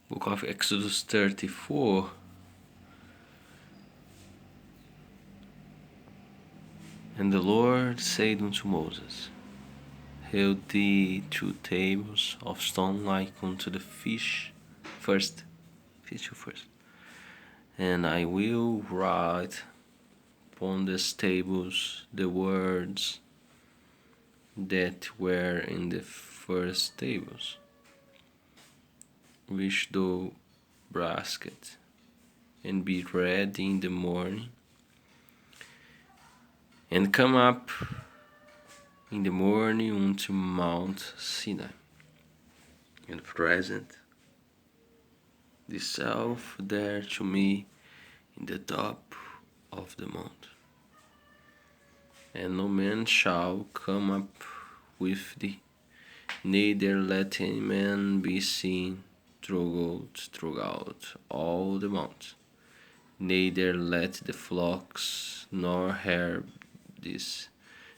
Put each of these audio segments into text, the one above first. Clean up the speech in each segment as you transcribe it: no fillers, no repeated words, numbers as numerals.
Book of Exodus 34. And the Lord said unto Moses, Hew thee 2 tables of stone like unto the fish first, and I will write upon these tables the words that were in the first tables, which thou broughtest, and be read in the morning, and come up in the morning unto Mount Sinai, and present thyself there to me in the top of the mount. And no man shall come up with thee, neither let any man be seen throughout all the mount, neither let the flocks nor herds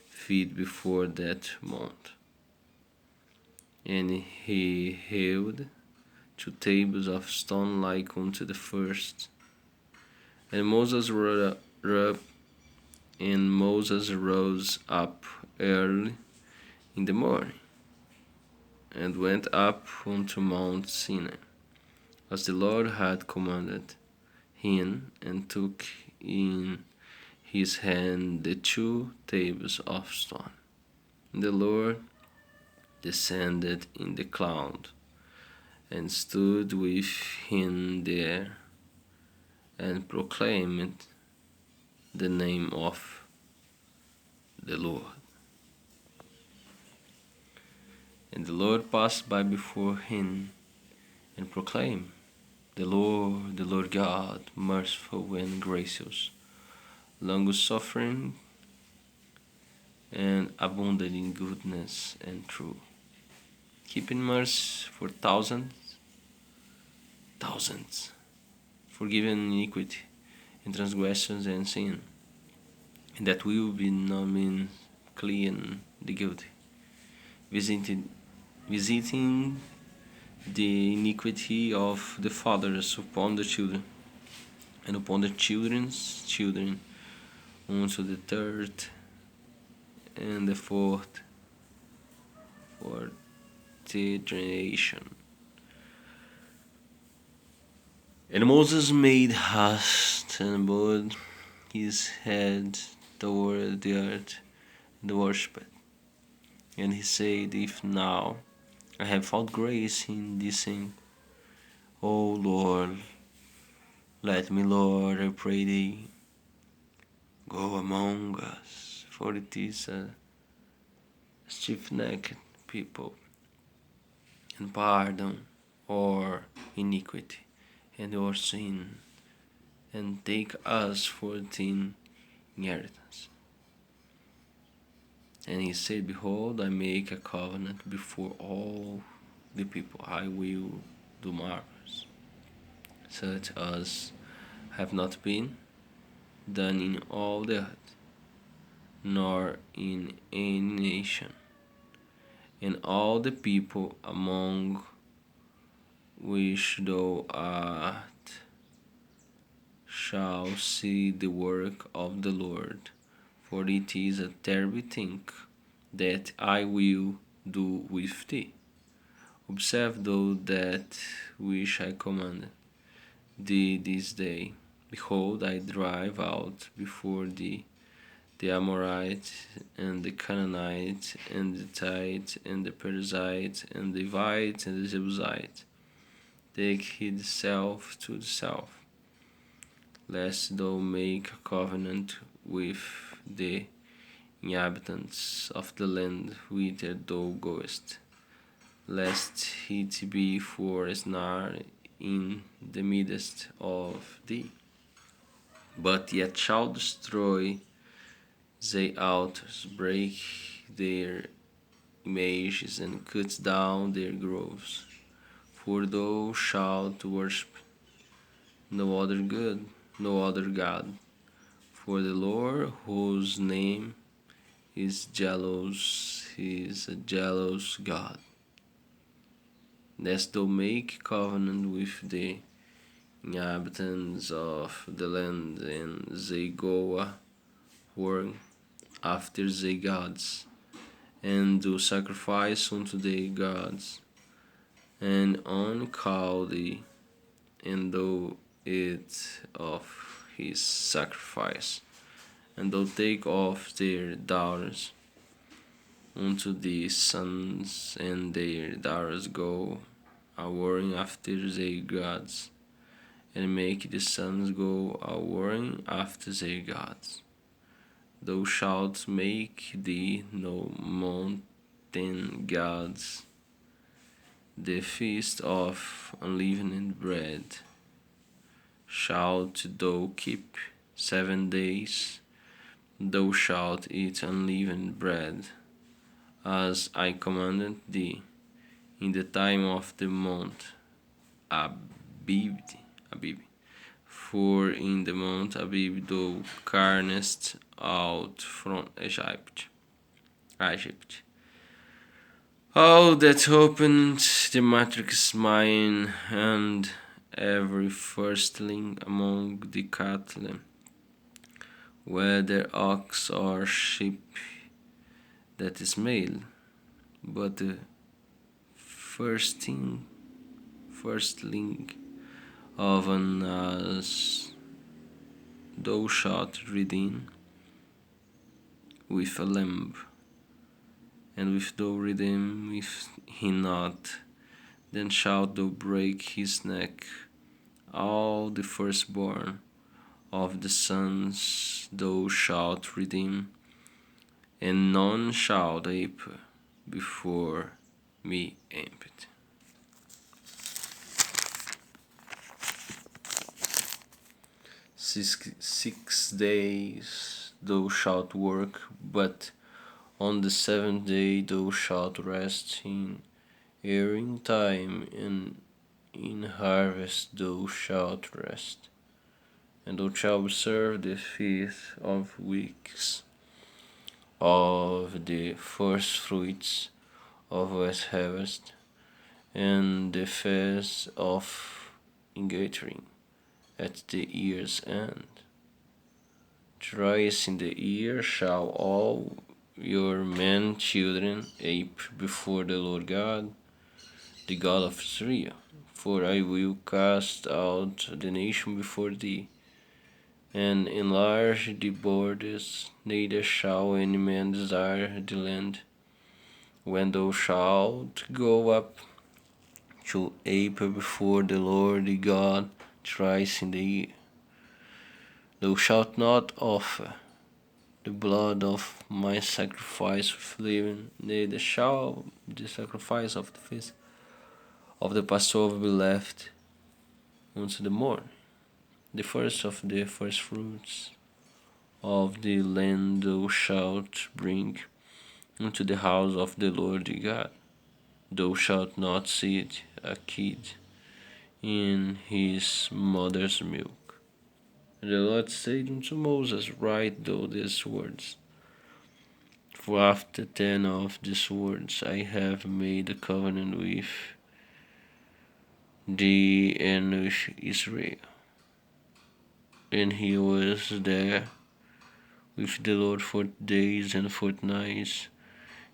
feed before that mount. And he hewed 2 tables of stone like unto the first. And Moses rose up early in the morning, and went up unto Mount Sinai, as the Lord had commanded him, and took in his hand the 2 tables of stone. And the Lord descended in the cloud, and stood with him there, and proclaimed the name of the Lord. And the Lord passed by before him, and proclaimed, the Lord God, merciful and gracious, long-suffering, and abundant in goodness and truth, keeping mercy for thousands, forgiving iniquity and transgressions and sin, and that will be no means clean the guilty, visiting the iniquity of the fathers upon the children, and upon the children's children, unto the 3rd and the 4th generation. And Moses made haste and bowed his head toward the earth and worshipped. And he said, If now I have found grace in thy sight, O Lord, let me, Lord, I pray thee, go among us, for it is a stiff-necked people, and pardon our iniquity and our sin, and take us for thine inheritance. And he said, Behold, I make a covenant before all the people. I will do marvels, such as have not been done in all the earth, nor in any nation. And all the people among which thou art shall see the work of the Lord, for it is a terrible thing that I will do with thee. Observe thou that which I commanded thee this day. Behold, I drive out before thee the Amorite, and the Canaanite, and the Hittite, and the Perizzite, and the Hivite, and the Jebusite. Take heed thyself to thyself, lest thou make a covenant with the inhabitants of the land whither thou goest, lest it be for a snare in the midst of thee. But yet shall destroy their altars, break their images, and cut down their groves. For thou shalt worship no other God, for the Lord, whose name is jealous, he is a jealous God. lest thou make covenant with the inhabitants of the land, and they go a work after their gods, and do sacrifice unto their gods, and uncall thee, and thou eat of his sacrifice, and thou take off their daughters unto the sons, and their daughters go a warring after their gods, and make the sons go a warring after their gods. Thou shalt make thee no mountain gods, the feast of unleavened bread shalt thou keep 7 days. Thou shalt eat unleavened bread, as I commanded thee, in the time of the month Abib. For in the month Abib thou carnest out from Egypt. Oh, that opened the matrix mine, and every firstling among the cattle, whether ox or sheep, that is male, but the firstling of an ass thou shalt redeem with a lamb, and if thou redeem with him not, then shalt thou break his neck. All the firstborn of the sons thou shalt redeem, and none shall ape before me empty. 6 days thou shalt work, but on the 7th day thou shalt rest. In airing time and in harvest thou shalt rest. And thou shalt observe the feast of weeks, of the first fruits of wet harvest, and the feast of ingathering at the year's end. Thrice in the year shall all your men children ape before the Lord God, the God of Israel. For I will cast out the nation before thee, and enlarge the borders, neither shall any man desire the land. When thou shalt go up to ape before the Lord thy God thrice in the year, thou shalt not offer the blood of my sacrifice with living, neither shall the sacrifice of the feast of the Passover be left unto the morning. The first of the first fruits of the land thou shalt bring into the house of the Lord thy God. Thou shalt not seethe a kid in his mother's milk. And the Lord said unto Moses, Write thou these words, for after 10 of these words I have made a covenant with thee and with Israel. And he was there with the Lord 40 days and 40 nights.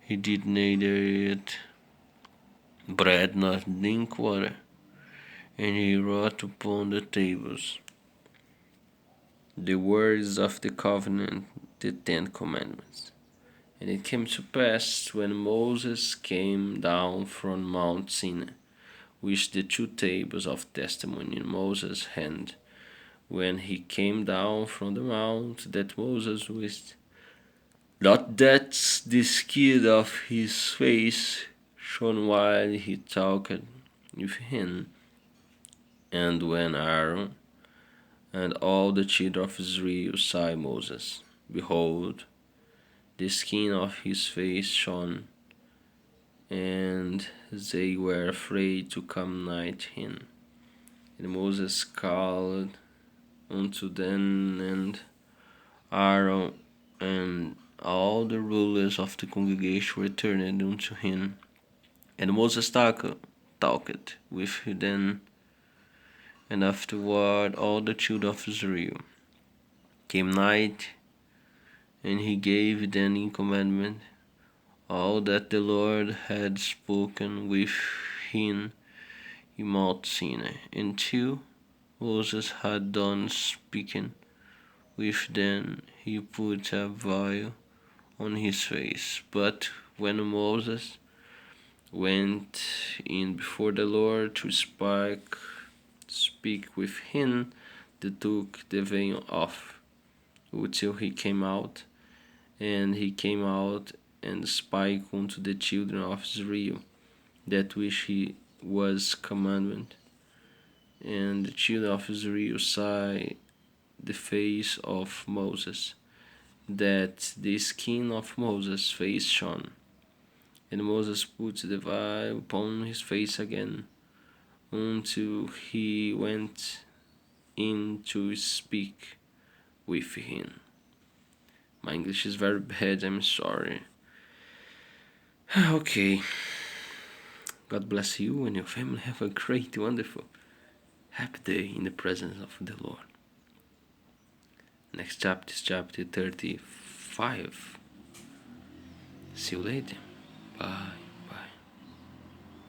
He did neither eat bread nor drink water, and he wrote upon the tables the words of the covenant, the 10 Commandments. And it came to pass, when Moses came down from Mount Sinai, with the 2 tables of testimony in Moses' hand, when he came down from the mount, that Moses wished not that the skin of his face shone while he talked with him. And when Aaron and all the children of Israel saw Moses, behold, the skin of his face shone, and they were afraid to come nigh him. And Moses called unto them, and Aaron and all the rulers of the congregation returned unto him. And Moses talked with them, and afterward all the children of Israel came nigh, and he gave them in commandment all that the Lord had spoken with him in Mount Sinai, until Moses had done speaking with them. He put a veil on his face. But when Moses went in before the Lord to speak with him, they took the veil off until he came out. And he came out and spake unto the children of Israel that which he was commandment. And the children of Israel saw the face of Moses, that the skin of Moses' face shone. And Moses put the veil upon his face again, until he went in to speak with him. My English is very bad, I'm sorry. Okay. God bless you and your family. Have a great, wonderful, happy day in the presence of the Lord. Next chapter is chapter 35. See you later. Bye.